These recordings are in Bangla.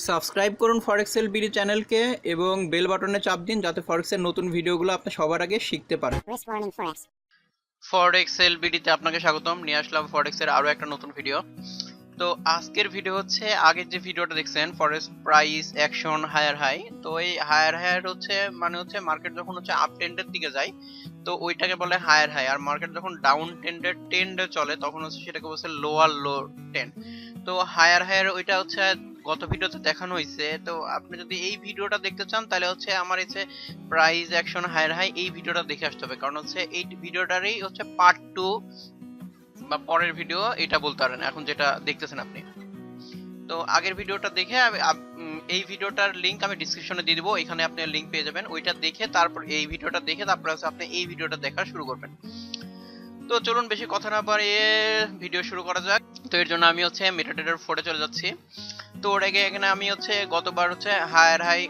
সাবস্ক্রাইব করুন ফরেক্সেল বিডি চ্যানেলকে এবং বেল বাটনে চাপ দিন যাতে ফরেক্সের নতুন ভিডিওগুলো আপনি সবার আগে শিখতে পারেন। Risk warning forex. ফরেক্সেল বিডিতে আপনাকে স্বাগতম। নিয়ে আসলাম ফরেক্সের আরো একটা নতুন ভিডিও। তো আজকের ভিডিও হচ্ছে আগের যে ভিডিওটা দেখছেন ফরেক্স প্রাইস অ্যাকশন হায়ার হাই। তো এই হায়ার হায়ার হচ্ছে মানে হচ্ছে মার্কেট যখন হচ্ছে আপ ট্রেন্ডের দিকে যায় তো ওইটাকে বলে হায়ার হাই, আর মার্কেট যখন ডাউন ট্রেন্ডে চলে তখন হচ্ছে সেটাকে বলছে লোয়ার লো ট্রেন্ড। তো হায়ার হায়ার ওইটা হচ্ছে গত ভিডিওতে দেখানো হয়েছে। তো আপনি যদি এই ভিডিওটা দেখতে চান তাহলে হচ্ছে আমার হচ্ছে প্রাইস অ্যাকশন হায়ার হাই এই ভিডিওটা দেখে আসতে হবে, কারণ হচ্ছে এই ভিডিওটারই হচ্ছে পার্ট 2 বা পরের ভিডিও এটা বলতে পারেন এখন যেটা দেখতেছেন আপনি। তো আগের ভিডিওটা দেখে এই ভিডিওটার লিংক আমি ডেসক্রিপশনে দিয়ে দিব, এখানে আপনি লিংক পেয়ে যাবেন। ওইটা দেখে তারপর এই ভিডিওটা দেখে তারপর হচ্ছে আপনি এই ভিডিওটা দেখা শুরু করবেন। তো চলুন বেশি কথা না বাড়িয়ে ভিডিও শুরু করা যাক। তো এর জন্য আমি হচ্ছে মেটাট্রেডার 4 এ চলে যাচ্ছি। তো ওর আগে এখানে আমি হচ্ছে গতবার হচ্ছে হায়ার হাই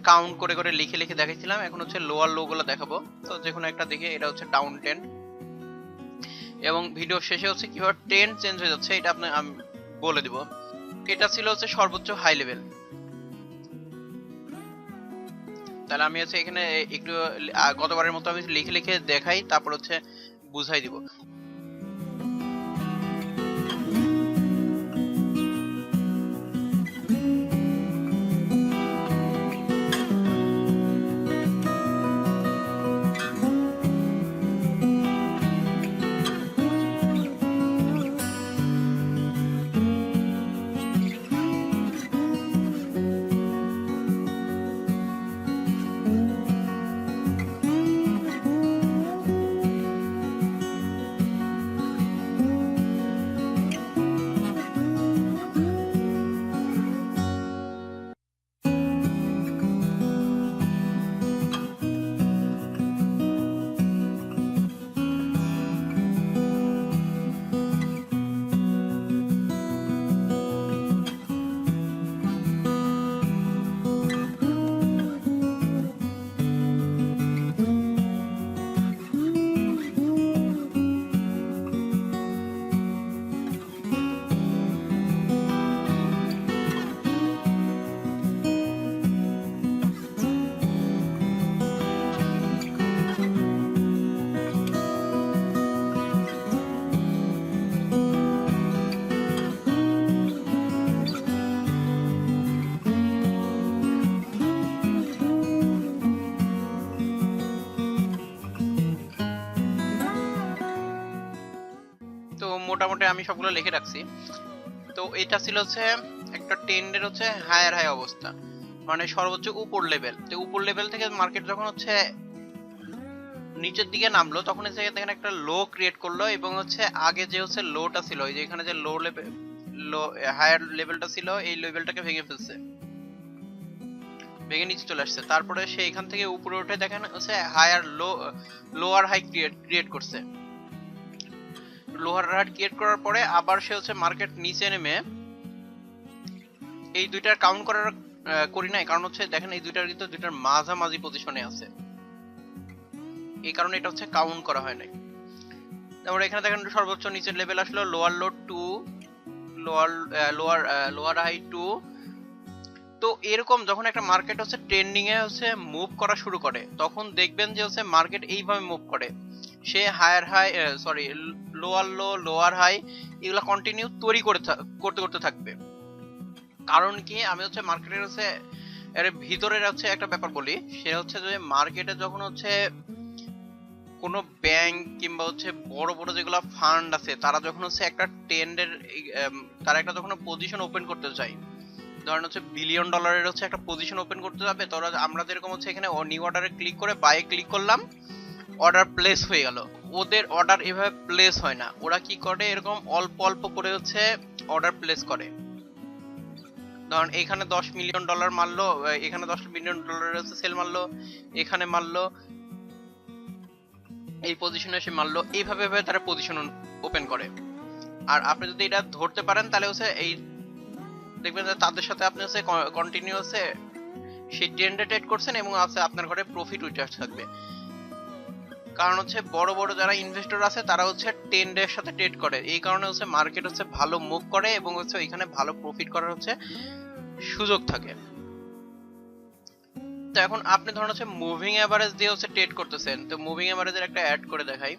কাউন্ট করে করে লিখে লিখে দেখাইছিলাম, এখন হচ্ছে লোয়ার লো গুলো দেখাবো। তো যে কোনো একটা দেখে এটা হচ্ছে ডাউন ট্রেন্ড, এবং ভিডিও শেষে হচ্ছে কিভাবে ট্রেন্ড চেঞ্জ হয়ে যাচ্ছে এটা আমি বলে দিব। এটা ছিল হচ্ছে সর্বোচ্চ হাই লেভেল। তাহলে আমি হচ্ছে এখানে একটু গতবারের মতো আমি লিখে লিখে দেখাই, তারপর হচ্ছে বুঝাই দিব। তো মোটামুটি আমি সবগুলো লিখে রাখছি। তো এটা ছিল হচ্ছে একটা ট্রেন্ডের হচ্ছে হায়ার হাই অবস্থা, মানে সর্বোচ্চ উপর লেভেল। তো উপর লেভেল থেকে মার্কেট যখন হচ্ছে নিচের দিকে নামলো তখন হচ্ছে দেখেন একটা লো ক্রিয়েট করলো, এবং হচ্ছে আগে যে হচ্ছে লোটা ছিল ওই যে এখানে যে লো লেভেল লো হায়ার লেভেলটা ছিল এই লেভেলটাকে ভেঙে ফেলছে, ভেঙে নিচে চলে আসছে। তারপরে সে এখান থেকে উপরে উঠে দেখেন হচ্ছে হায়ার লোয়ার হাই ক্রিয়েট করছে। লোয়ার হাই ক্রিয়েট করার পরে আবার সে হচ্ছে মার্কেট নিচে নেমে এই দুইটার কাউন্ট করি নাই, কারণ হচ্ছে দেখেন এই দুইটার কিন্তু দুইটার মাঝামাঝি পজিশনে আছে, এই কারণে এটা হচ্ছে কাউন্ট করা হয় নাই। তারপরে এখানে দেখেন সর্বোচ্চ নিচের লেভেল আসলো লোয়ার লো 2, লোয়ার হাই 2। তো এরকম যখন একটা মার্কেট হচ্ছে ট্রেন্ডিং এ হচ্ছে মুভ করা শুরু করে তখন দেখবেন যে হচ্ছে মার্কেট এইভাবে মুভ করে, সে higher high lower low lower high এগুলা কন্টিনিউ তৈরি করতে করতে থাকবে। কারণ কি আমি হচ্ছে মার্কেটের হচ্ছে এর ভিতরের হচ্ছে একটা ব্যাপার বলি, সেটা হচ্ছে যে মার্কেটে যখন হচ্ছে কোনো ব্যাংক কিংবা হচ্ছে বড় বড় যেগুলো ফান্ড আছে তারা যখন হচ্ছে একটা ট্রেন্ডের তারা একটা যখন পজিশন ওপেন করতে চায়, ধরেন হচ্ছে বিলিয়ন ডলারের হচ্ছে একটা পজিশন ওপেন করতে যাবে, তো আমরা যেরকম হচ্ছে এখানে নিউ অর্ডারে ক্লিক করে বাই ক্লিক করলাম, অর্ডার প্লেস হয়ে গেল। ওদের অর্ডার এভাবে প্লেস হয় না, ওরা কি করে এরকম অল্প অল্প করে হচ্ছে অর্ডার প্লেস করে। ধরেন এখানে 10 মিলিয়ন ডলার মারলো, এখানে 10 মিলিয়ন ডলারের হচ্ছে সেল মারলো, এখানে মারলো, এই পজিশনে এসে মারলো, এইভাবে তারা পজিশন ওপেন করে। আর আপনি যদি এটা ধরতে পারেন তাহলে হচ্ছে এই দেখবেন যে তাদের সাথে আপনি হচ্ছে কন্টিনিউয়াসে সেই ট্রেন্ডে ট্রেড করছেন এবং আছে আপনার ঘরে প্রফিট উঠে থাকবে। কারণ হচ্ছে বড় বড় যারা ইনভেস্টর আছে তারা হচ্ছে ট্রেন্ডের সাথে ট্রেড করে, এই কারণে হচ্ছে মার্কেট হচ্ছে ভালো মুভ করে এবং হচ্ছে এখানে ভালো প্রফিট করার হচ্ছে সুযোগ থাকে। তো এখন আপনি ধরুন হচ্ছে মুভিং এভারেজ দিয়ে হচ্ছে ট্রেড করতেছেন, তো মুভিং এভারেজের একটা অ্যাড করে দেখাই।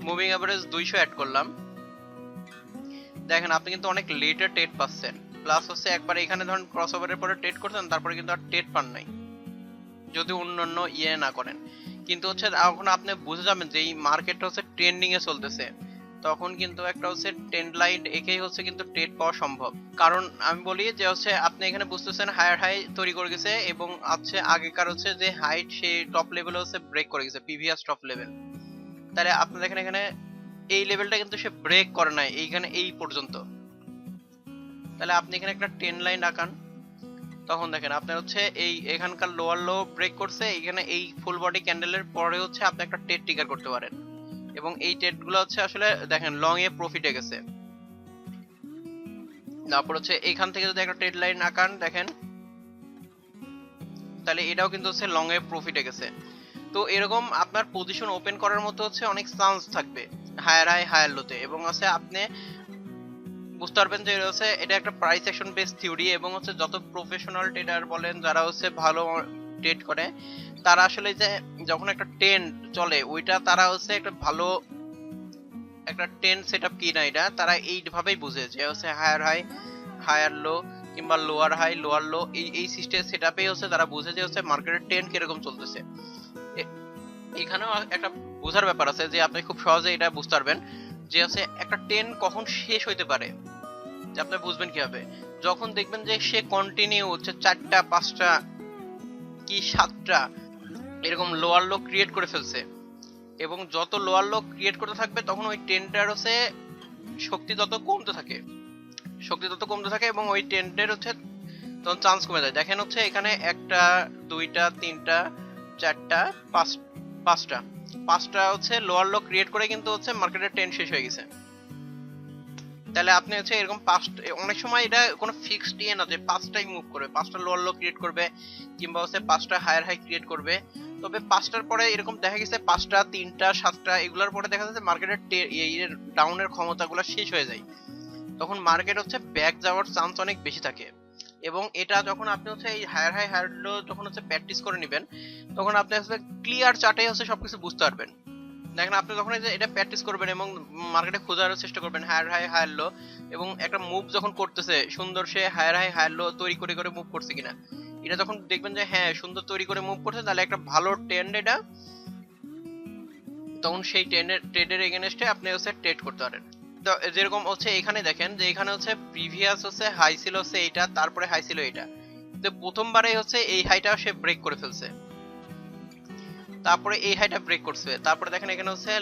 মুভিং এভারেজ 200 অ্যাড করলাম। দেখেন আপনি কিন্তু অনেক লেটে ট্রেড পাচ্ছেন, প্লাস হচ্ছে একবার এখানে ধরুন ক্রসওভারের পরে ট্রেড করতেন, তারপরে কিন্তু আর ট্রেড পান নাই যদি অন্যান্য না করেন। কিন্তু হচ্ছে এখন আপনি বুঝে যাবেন যে এই মার্কেটটা হচ্ছে ট্রেন্ডিং এ চলতেছে, তখন কিন্তু একটা হচ্ছে ট্রেন্ড লাইন একেই হচ্ছে কিন্তু ট্রেড পাওয়া সম্ভব। কারণ আমি বলি যে হচ্ছে আপনি এখানে বুঝতেছেন হায়ার হাই তৈরি করে গেছে এবং হচ্ছে আগেকার হচ্ছে যে হাইট সেই টপ লেভেলে হচ্ছে ব্রেক করে গেছে, প্রিভিয়াস টপ লেভেল। তাহলে আপনি দেখেন এখানে এই লেভেলটা কিন্তু সে ব্রেক করে নাই এইখানে এই পর্যন্ত। তাহলে আপনি এখানে একটা ট্রেন্ড লাইন আঁকান, তখন দেখেন আপনার হচ্ছে এই এখানকার লোয়ার লো ব্রেক করছে, এখানে এই ফুল বডি ক্যান্ডেলের পরে হচ্ছে আপনি একটা ট্রেড ট্রিগার করতে পারেন, এবং এই ট্রেড গুলো হচ্ছে আসলে দেখেন লং এ প্রফিটে গেছে। তারপর হচ্ছে এইখান থেকে যদি একটা ট্রেড লাইন আঁকান দেখেন, তাহলে এটাও কিন্তু হচ্ছে লং এ প্রফিটে গেছে। তো এরকম আপনার পজিশন ওপেন করার মতো হচ্ছে অনেক চান্স থাকবে হায়ার হাই হায়ার লোতে, এবং হচ্ছে আপনি বুঝতে পারবেন যে হচ্ছে এটা একটা প্রাইস অ্যাকশন বেস থিওরি, এবং হচ্ছে যত প্রফেশনাল ট্রেডার বলেন যারা হচ্ছে ভালো ট্রেড করে, তারা আসলে যে যখন একটা ট্রেন্ড চলে ওইটা তারা হচ্ছে একটা ভালো একটা ট্রেন্ড সেটআপ কি না এটা তারা এইভাবেই বুঝে যে হচ্ছে হায়ার হাই হায়ার লো কিংবা লোয়ার হাই লোয়ার লো, এই সিস্টেম সেটআপেই হচ্ছে তারা বুঝে যে হচ্ছে মার্কেটের ট্রেন্ড কিরকম চলতেছে। এখানেও একটা বোঝার ব্যাপার আছে যে আপনি খুব সহজে এটা বুঝতে পারবেন যে হচ্ছে একটা ট্রেন্ড কখন শেষ হইতে পারে, যে আপনি বুঝবেন কিভাবে, যখন দেখবেন যে সে কন্টিনিউ হচ্ছে 4টা 5টা কি 7টা এরকম লোয়ার লো ক্রিয়েট করে ফেলছে, এবং যত লোয়ার লো ক্রিয়েট করতে থাকবে তখন ওই ট্রেন্ডটার হচ্ছে শক্তি তত কমতে থাকে, এবং ওই ট্রেন্ডের হচ্ছে তখন চান্স কমে যায়। দেখেন হচ্ছে এখানে 1টা 2টা 3টা 4টা 5টা হচ্ছে লোয়ার লো ক্রিয়েট করে কিন্তু হচ্ছে মার্কেটের ট্রেন্ড শেষ হয়ে গেছে। তাহলে আপনি হচ্ছে এরকম অনেক সময় এটা কোনো ফিক্সড না যে 5টাই মুভ করবে, 5টা লোয়ার লো ক্রিয়েট করবে কিংবা হচ্ছে 5টা হায়ার হাই ক্রিয়েট করবে, তবে 5টার পরে এরকম দেখা গেছে 5টা 3টা 7টা এগুলোর পরে দেখা যাচ্ছে মার্কেটের ডাউনের ক্ষমতাগুলো শেষ হয়ে যায়, তখন মার্কেট হচ্ছে ব্যাক যাওয়ার চান্স অনেক বেশি থাকে। এবং এটা যখন আপনি হচ্ছে এই হায়ার হাই হায়ার লো যখন হচ্ছে প্র্যাকটিস করে নেবেন, তখন আপনি হচ্ছে ক্লিয়ার চার্টে হচ্ছে সবকিছু বুঝতে পারবেন। দেখেন আপনি যখন এটা প্র্যাকটিস করবেন এবং মার্কেটে খোঁজার চেষ্টা করবেন হায়ার হাই হায়ার লো, এবং একটা মুভ যখন করতেছে সুন্দর, সে হায়ার হাই হায়ার লো তৈরি করে করে মুভ করছে কিনা, এটা যখন দেখবেন যে হ্যাঁ সুন্দর তৈরি করে মুভ করছে, তাহলে একটা ভালো ট্রেন্ড এটা, তখন সেই ট্রেডের এগেনস্টে আপনি হচ্ছে ট্রেড করতে পারেন। তো যেরকম হচ্ছে এখানে দেখেন যে এখানে হচ্ছে প্রিভিয়াস হচ্ছে হাই ছিল হচ্ছে এইটা, তারপরে হাই ছিল এটা, তো প্রথমবারে হচ্ছে এই হাইটা সে ব্রেক করে ফেলছে, তারপরে এই হাইটা ব্রেক করছে, তারপরে দেখেন এখানে হচ্ছে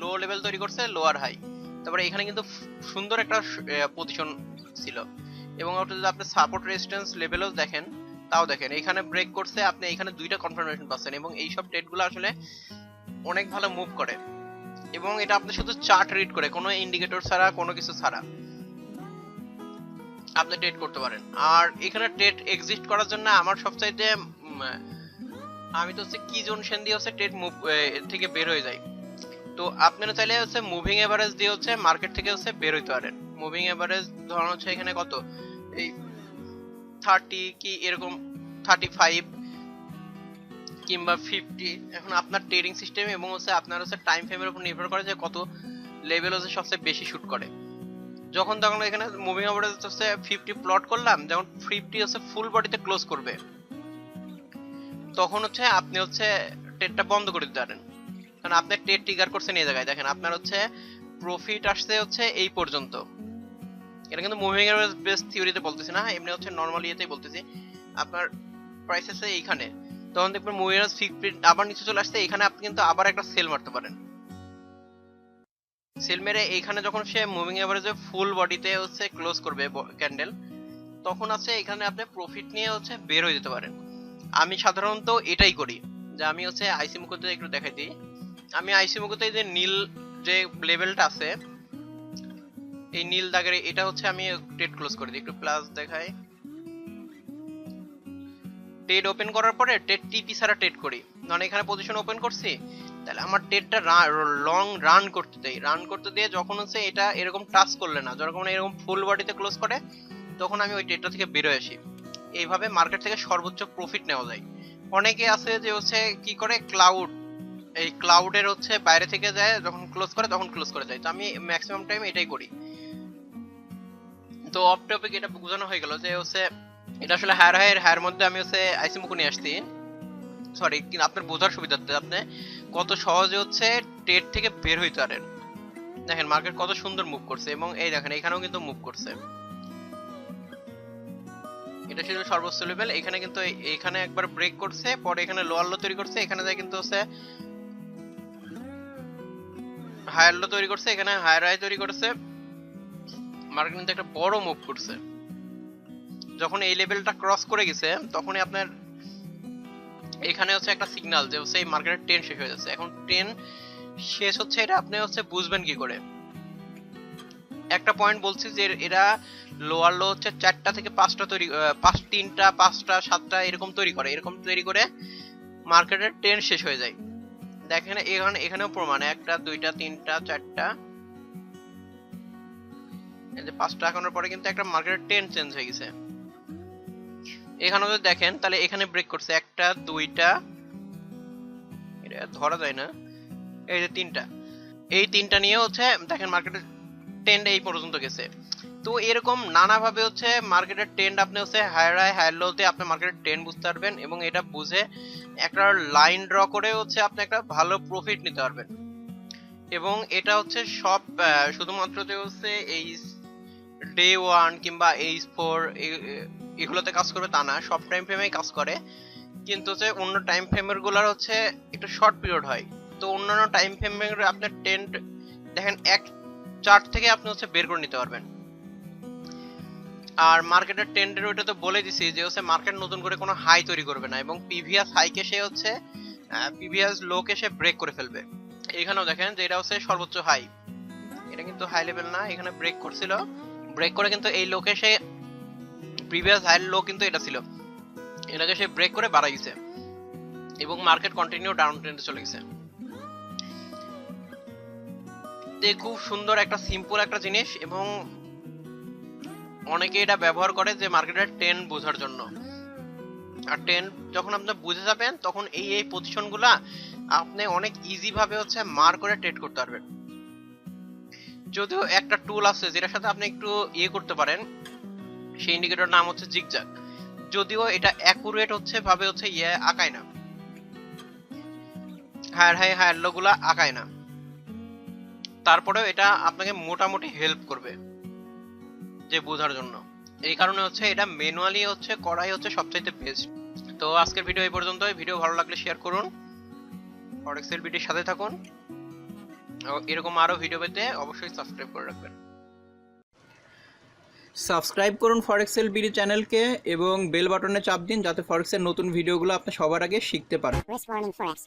লো লেভেল তৈরি করছে লোয়ার হাই, তারপরে এখানে কিন্তু সুন্দর একটা পজিশন ছিল, এবং যদি আপনি সাপোর্ট রেজিস্ট্যান্স লেভেলও দেখেন, তাও দেখেন এখানে ব্রেক করছে, আপনি এখানে 2টা কনফার্মেশন পাচ্ছেন, এবং এই সব ট্রেডগুলো আসলে অনেক ভালো মুভ করে, এবং এটা আপনি শুধু চার্ট রিড করে কোনো ইন্ডিকেটর ছাড়া কোনো কিছু ছাড়া আপনি ট্রেড করতে পারেন। আর এখানে ট্রেড এক্সিস্ট করার জন্য আমার সবচাইতে আমি তো হচ্ছে কি জোন সেন দিয়ে হচ্ছে ট্রেড মুভ থেকে বের হয়ে যায়, তো আপনারা চাইলে হচ্ছে মুভিং এভারেজ দিয়ে হচ্ছে মার্কেট থেকে হচ্ছে বের হইতে পারেন। মুভিং এভারেজ ধরুন হচ্ছে এখানে কত এই 30 কি এরকম 35 কিংবা 50, এখন আপনার ট্রেডিং সিস্টেম এবং হচ্ছে আপনার হচ্ছে টাইম ফ্রেমের উপর নির্ভর করে যে কত লেভেল হচ্ছে সবচেয়ে বেশি শুট করে। যখন তখন এখানে মুভিং এভারেজ হচ্ছে 50 প্লট করলাম, যখন 50 হচ্ছে ফুল বডিতে ক্লোজ করবে, তখন হচ্ছে আপনি হচ্ছে ট্রেডটা বন্ধ করে দিতে পারেন, কারণ আপনি ট্রেড ট্রিগার করছেন এই জায়গায়। দেখেন আপনার হচ্ছে প্রফিট আসছে হচ্ছে এই পর্যন্ত, এটা কিন্তু মুভিং এভারেজ বেস থিওরিতে বলতেছি না, এমনি হচ্ছে নরমাল ইয়েতেই বলতেছি। আপনার প্রাইস আছে এইখানে, তখন দেখবেন মুভিং এভারেজ 50 আবার নিচে চলে আসছে, এখানে আপনি কিন্তু আবার একটা সেল মারতে পারেন। সেল মেরে এইখানে যখন সে মুভিং এভারেজে ফুল বডিতে হচ্ছে ক্লোজ করবে ক্যান্ডেল, তখন আছে এখানে আপনি প্রফিট নিয়ে হচ্ছে বের হয়ে যেতে পারেন। আমি সাধারণত এটাই করি, যে আমি হচ্ছে আইসি মুকুতে একটু দেখাই দিই। আমি আইসি মুকুতে যে নীল যে লেভেলটা আছে, এই নীল দাগের এটা হচ্ছে আমি ট্রেড ক্লোজ করে দিই, একটু প্লাস দেখাই। ট্রেড ওপেন করার পরে ট্রেড টিপি ছাড়া ট্রেড করি, মানে এখানে পজিশন ওপেন করছি, তাহলে আমার ট্রেডটা লং রান করতে দিয়ে যখন হচ্ছে এটা এরকম টাচ করলে না, যখন এরকম ফুল বডিতে ক্লোজ করে তখন আমি ওই ট্রেডটা থেকে বের হয়ে আসি। এইভাবে মার্কেট থেকে সর্বোচ্চ প্রফিট নেওয়া যায়। অনেকে আছে যে হচ্ছে কি করে এই ক্লাউডের হচ্ছে বাইরে থেকে যায়, যখন ক্লোজ করে তখন ক্লোজ করে যায়। তো আমি ম্যাক্সিমাম টাইম এটাই করি। তো অফ টপিক এটা বোঝানো হয়ে গেল যে হচ্ছে এটা আসলে হায়ার মধ্যে আমি হচ্ছে আইসি মুখ নিয়ে আসছি। সরি, কিন্তু আপনার বোঝার সুবিধার্থে আপনি কত সহজে হচ্ছে ট্রেড থেকে বের হইতে পারেন। দেখেন মার্কেট কত সুন্দর মুভ করছে, এবং এই দেখেন এখানেও কিন্তু মুভ করছে। এটা ছিল সর্বোচ্চ লেভেল। এখানে কিন্তু এখানে একবার ব্রেক করছে, পরে এখানে লোয়ার লো তৈরি করছে, এখানে যায় কিন্তু হচ্ছে হায়ার লো তৈরি করছে, এখানে হায়ার হাই তৈরি করছে। মার্কেট কিন্তু একটা বড় মুভ করছে। যখন এই লেভেলটা ক্রস করে গেছে তখনই আপনার এখানে হচ্ছে একটা সিগন্যাল যে হচ্ছে এই মার্কেটের ট্রেন শেষ হয়ে যাচ্ছে। এখন ট্রেন শেষ হচ্ছে, এটা আপনি হচ্ছে বুঝবেন কি করে? একটা পয়েন্ট বলছি যে এরা লোয়ার লো হচ্ছে 4টা থেকে 5টা তৈরি, 3টা 5টা 7টা এরকম তৈরি করে মার্কেটের ট্রেন শেষ হয়ে যায়। দেখেন এখানেও প্রমাণ 1টা 2টা 3টা 4টা, এই যে 5টা এখনোর পরে কিন্তু একটা মার্কেটের ট্রেন চেঞ্জ হয়ে গেছে। এখানেও যদি দেখেন তাহলে এখানে ব্রেক করছে 1টা 2টা, এটা ধরা যায় না, এই যে 3টা, এই 3টা নিয়ে হচ্ছে দেখেন মার্কেটের ট্রেন্ড এই পর্যন্ত গেছে। তো এরকম নানাভাবে হচ্ছে মার্কেটের ট্রেন্ড আপনি হচ্ছে হায়ার লোতে আপনি মার্কেটের ট্রেন্ড বুঝতে পারবেন, এবং এটা বুঝে একটা লাইন ড্র করে হচ্ছে আপনি একটা ভালো প্রফিট নিতে পারবেন। এবং এটা হচ্ছে সব শুধুমাত্র যে হচ্ছে এই ডে 1 কিংবা H4 এগুলোতে কাজ করবে তা না, সব টাইম ফ্রেমেই কাজ করে। কিন্তু হচ্ছে অন্য টাইম ফ্রেমের গুলার হচ্ছে একটু শর্ট পিরিয়ড হয়। তো অন্যান্য টাইম ফ্রেমের আপনার ট্রেন্ড দেখেন এক চার্ট থেকে আপনি হচ্ছে বের করে নিতে পারবেন। আর মার্কেটের ট্রেন্ডের ওইটা তো বলে দিছি যে হচ্ছে মার্কেট নতুন করে কোনো হাই তৈরি করবে না, এবং প্রিভিয়াস হাইকে সে হচ্ছে প্রিভিয়াস লোকে সে ব্রেক করে ফেলবে। এখানেও দেখেন যে এটা হচ্ছে সর্বোচ্চ হাই, এটা কিন্তু হাই লেভেল না, এখানে ব্রেক করছিল, ব্রেক করে কিন্তু এই লোকে সে প্রিভিয়াস হাই লো কিন্তু এটা ছিল, এটাকে সে ব্রেক করে বাড়া গেছে, এবং মার্কেট কন্টিনিউ ডাউন ট্রেন্ডে চলে গেছে। খুব সুন্দর একটা সিম্পল একটা জিনিস, এবং অনেকে এটা ব্যবহার করে যে মার্কেটের ট্রেন্ড বোঝার জন্য। আর ট্রেন্ড যখন আপনি বুঝে যাবেন তখন এই পজিশনগুলা আপনি অনেক ইজি ভাবে হচ্ছে মার করে ট্রেড করতে পারবেন। যদিও একটা টুল আছে যেটার সাথে আপনি একটু করতে পারেন, সেই ইন্ডিকেটর নাম হচ্ছে জিগজ্যাগ। যদিও এটা অ্যাকুরেট হচ্ছে ভাবে হচ্ছে আঁকায় না, হায়ার লো গুলা আঁকায় না, তারপরেও এটা আপনাকে মোটামুটি হেল্প করবে যে বোঝার জন্য। এই কারণে হচ্ছে এটা ম্যানুয়ালি হচ্ছে করাই হচ্ছে সবচাইতে বেস্ট। তো আজকের ভিডিও এই পর্যন্তই। ভিডিও ভালো লাগলে শেয়ার করুন, ফরেক্স এলবিডির সাথে থাকুন, এরকম আরো ভিডিও পেতে অবশ্যই সাবস্ক্রাইব করে রাখবেন। সাবস্ক্রাইব করুন ফরেক্স এলবিডি চ্যানেলকে এবং বেল বাটনে চাপ দিন যাতে ফরেক্সের নতুন ভিডিওগুলো আপনি সবার আগে শিখতে পারেন। Risk warning forex.